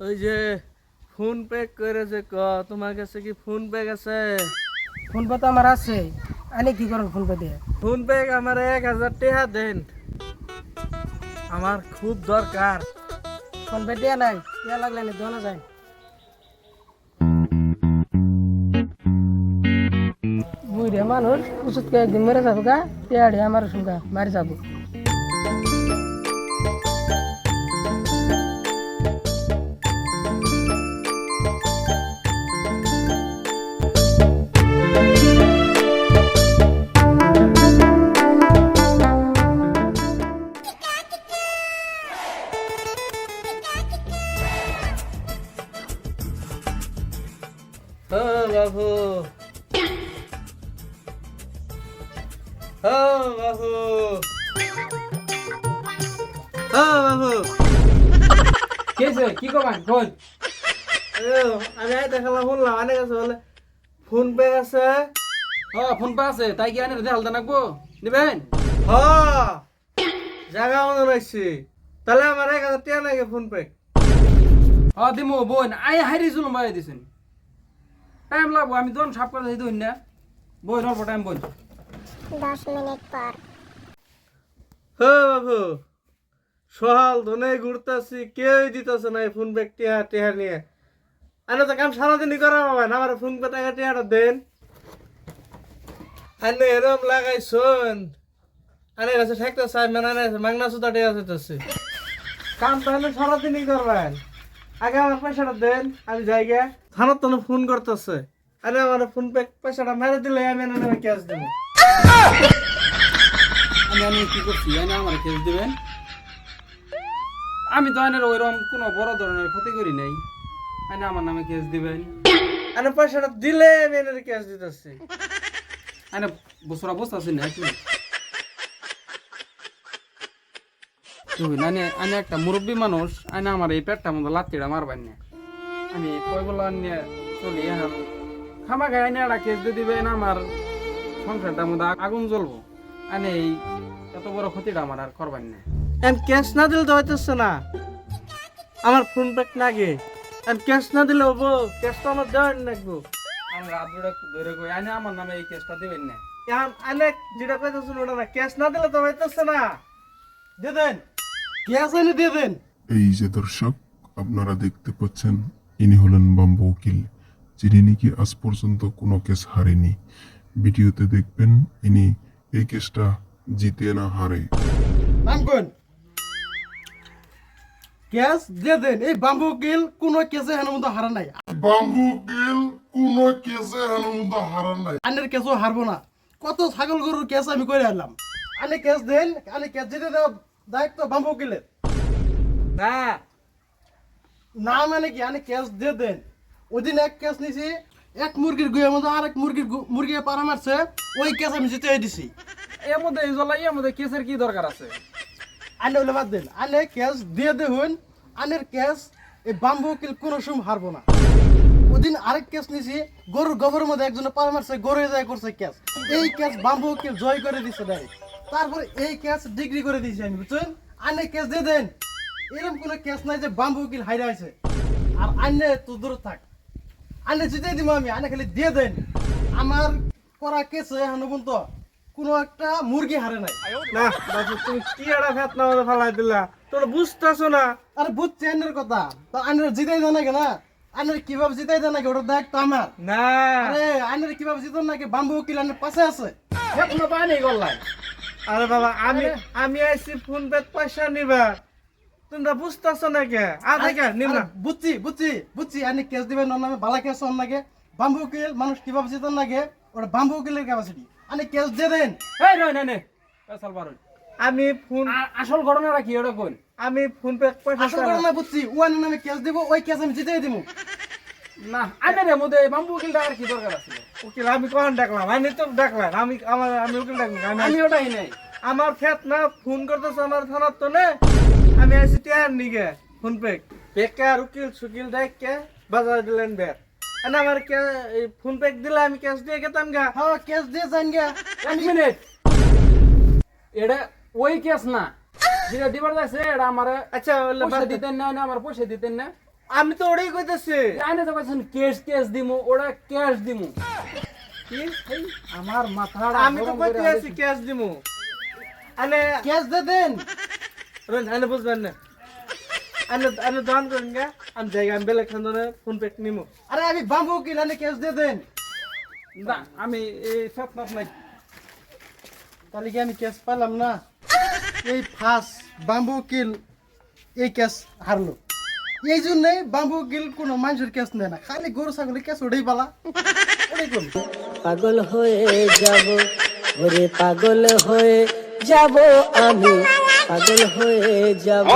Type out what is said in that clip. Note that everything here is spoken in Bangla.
ওই যে ফোন পে করেছে তোমার কাছে কি ফোন পে আছে? ফোন পে তো আমার আছে। আনি কি করেন ফোন পে দিয়ে? ফোন পে আমার 1000 টাকা দেন, আমার খুব দরকার। ফোন পে দিয়ে নাই, টিয়া লাগলে নি দোনা যায়। বুড়ে মানুষ ওষুধ খেয়ে একদিন মরে যাবো গা, টিয়াড়ি আমার সঙ্গে মারি যাবো। ও বাবু, ও বাবু, ও বাবু, কেছে কি করবেন কোন? আমি দেখালাম শুনলাম অনেক আছে বলে ফোন পে আছে। ফোন পে আছে, তাই কি আনে দেখালতে নাকবো দিবেন? হ জায়গা মনে রাখছি, তাহলে আমার 1000 টাকা নাকি ফোন পে? দিমু বোন আই হাইরি জুলুম বাই দিছেন। টাইম লাগবো, আমি দোন সাপ করে দিই না বোন, অল্প টাইম বোন। 10 মিনিট পর। হে বাবু, সহাল ধনে ঘুরতেছি, কেউই দিতেছে না এই ফোন পে টিহা টিহা নিয়ে। আরে তো কাম সারাদিনই করা পাবেন, আমার ফোন পে টাকা টিহাটা দেন। আনে এরম লাগাইছুন, আনে কাছে ঠেকতে চাই মানে মাংনা সুতা টিহা যেতেছে। কাম তাহলে সারাদিনই করবেন, আগে আমার পয়সাটা দেন, আমি যাই গে। থানার তো ফোন করতেছে, আরে আমার ফোন পে পয়সাটা মেরে দিলে আমি এনে ক্যাশ দেবো। আমি কি করছি আইনা আমার কেস দিবেন? আমি তো আইনের ওইরকম কোনো বড় ধরনের ক্ষতি করি নাই, আইনা আমার নামে কেস দিবেন? আরে পয়সাটা দিলে আমি এনে ক্যাশ দিতেছি। আইনা বছরা বসে আছি না কি? আইনা একটা মুরব্বী মানুষ, আইনা আমার এই পেটটা মতো লাত্তিটা মারবেন না। আমি কয়গুলো নিয়ে চলি এখন খামা খাই আইনা একটা কেস দিয়ে দিবেন, আমার সংসারটার মধ্যে আগুন জ্বলবো। আইনা এই এত বড় ক্ষতিটা আমার আর করবেন না। ক্যাশ না দিলে তো হইতেছে না, আমার ফোন পে লাগে। ক্যাশ না দিলে হবো, ক্যাশ তো আমার দেওয়ার লাগবো। আমি রাত দুটা ধরে কই আইনা আমার নামে এই কেসটা দিবেন না। এখন আনে যেটা কইতেছেন ওটা না, ক্যাশ না দিলে তো হইতেছে না। দিয়ে দেন, ক্যাশ এনে দিয়ে দেন। এই যে দর্শক আপনারা দেখতে পাচ্ছেন, ইনি হলেন বাম্বু উকিল, যিনি নাকি আজ পর্যন্ত কোনো কেস হারেনি। ভিডিওতে দেখবেন ইনি এই কেসটা জিতে না হারে। নাম কোন? ক্যাশ দিয়ে দেন। এই বাম্বু গিল কোন কেসে হেন মতো হারা নাই। বাম্বু উকিল কোনো কেসে হারানো হারা নাই। আনের কেসও হারবো না। কত ছাগল গরুর কেস আমি করে আনলাম। আনে ক্যাশ দেন, আনে ক্যাশ দিতে দেওয়া দায়িত্ব বাম্বু গিলের। না না মানে কি, আনে ক্যাশ দিয়ে দেন। ওদিন এক ক্যাশ নিছি, এক মুরগির গুয়ের মধ্যে আর এক মুরগি পাড়া মারছে, ওই ক্যাশ আমি জিতে দিছি। এর মধ্যে এই জ্বলাই এর মধ্যে কেসের কি দরকার আছে? আনে ওলে বাদ দেন, আনে ক্যাশ দিয়ে দেখুন। আনের ক্যাশ এই বাম্বু উকিল কোনো সময় হারবো না। ওদিন আরেক ক্যাশ নিছি, গরুর গোবরের মধ্যে একজনে পাড়া মারছে, গরু যায় করছে ক্যাশ। এই ক্যাশ বাম্বু উকিল জয় করে দিছে দেয়। তারপরে এই ক্যাশ ডিগ্রি করে দিয়েছি আমি, বুঝছেন? আনে ক্যাশ দিয়ে দেন। এরকম কোনো ক্যাশ নাই যে বাম্বু উকিল হাইরা আছে। আর আনে তো দূর থাক, আনে জিতে দিব আমি, আনে খালি দিয়ে দেন। আমার করা কেসে এখন পর্যন্ত কোনো একটা মুরগি হারে নাই। না বাবু, তুমি কি একটা ফেত না ফালাই দিলা, তোর বুঝতেছো না। আরে বুঝছি আনের কথা, তো আনের জিতাই দেয় নাকি না? আনের কিভাবে জিতাই দেয় নাকি ওটা দায়িত্ব আমার। না আরে আনের কিভাবে জিতন নাকি বাম্বু উকিল আনের পাশে আছে। এখনো পানি গল্লাই। আরে বাবা, আমি আইছি ফোন পে পয়সা নিবা, তোমরা বুঝতেছো না কে? আগে নিব না। বুঝছি বুঝছি বুঝছি, আনি কেস দিবেন ওর নামে, বালা কেস ওর নাকি। বাম্বু উকিল মানুষ কিভাবে জিতন লাগে, ওটা বাম্বু উকিলের ক্যাপাসিটি। আনি কেস দিয়ে দেন। এই নয় নে পেছাল পারুন। আমি ফোন আসল ঘটনাটা কি ওটা কোন? আমি ফোন পে পয়সা আসল ঘটনা বুঝছি, ও আনের নামে কেস দিব, ওই কেস আমি জিতে দিব। না আইনের মধ্যে বাম্বু উকিলটা আর কি দরকার আছে? উকিল আমি কখন ডাকলাম? আমি তো ডাকলাম, আমি উকিল ডাকলাম। আমি ওটাই নাই। আমার ফেত না ফোন করতেছে আমার থানার তো নে, আমি আইছি টিয়ার নিগে ফোন পে বেকার উকিল সুকিল ডাইকে বাজার দিলেন বের। আর আমার এই ফোন পে দিলে আমি ক্যাশ দিয়ে গেতাম গা। হ্যাঁ কেস দিয়ে যান গা। এক মিনিট, এটা ওই কেস না যেটা দিবার যাচ্ছে, এটা আমার আচ্ছা পয়সা দিতেন না, আমার পয়সা দিতেন না। আমি তো ওটাই কইতেছি। আইনে তো কইছেন কেস কেস দিমু, ওরা ক্যাশ দিমু। কি? এই আমার মাথা আমি তো কইতে আছি ক্যাশ দিমু। আনে ক্যাশ দে দেন। রন আনে বুঝবেন না। আনে দান করেন গা, আমি জায়গা আমি বেলে খান্দনে ফোন পে নিমু। আরে আমি বাম্বু উকিল, আনে ক্যাশ দে দেন। না আমি এই ফেতনাত নাই। তাহলে কি আমি ক্যাশ পাইলাম না? এই ফার্স্ট বাম্বু উকিল এই ক্যাশ হারলো। এই জন্যই বাম্বু উকিল কোনো মানুষের ক্যাশ নেয় না, খালি গরু ছাগলের ক্যাশ ওটাই পালা, ওটাই করলো। পাগল হয়ে যাব ওরে পাগল হয়ে যাব আমি পাগল হয়ে যাব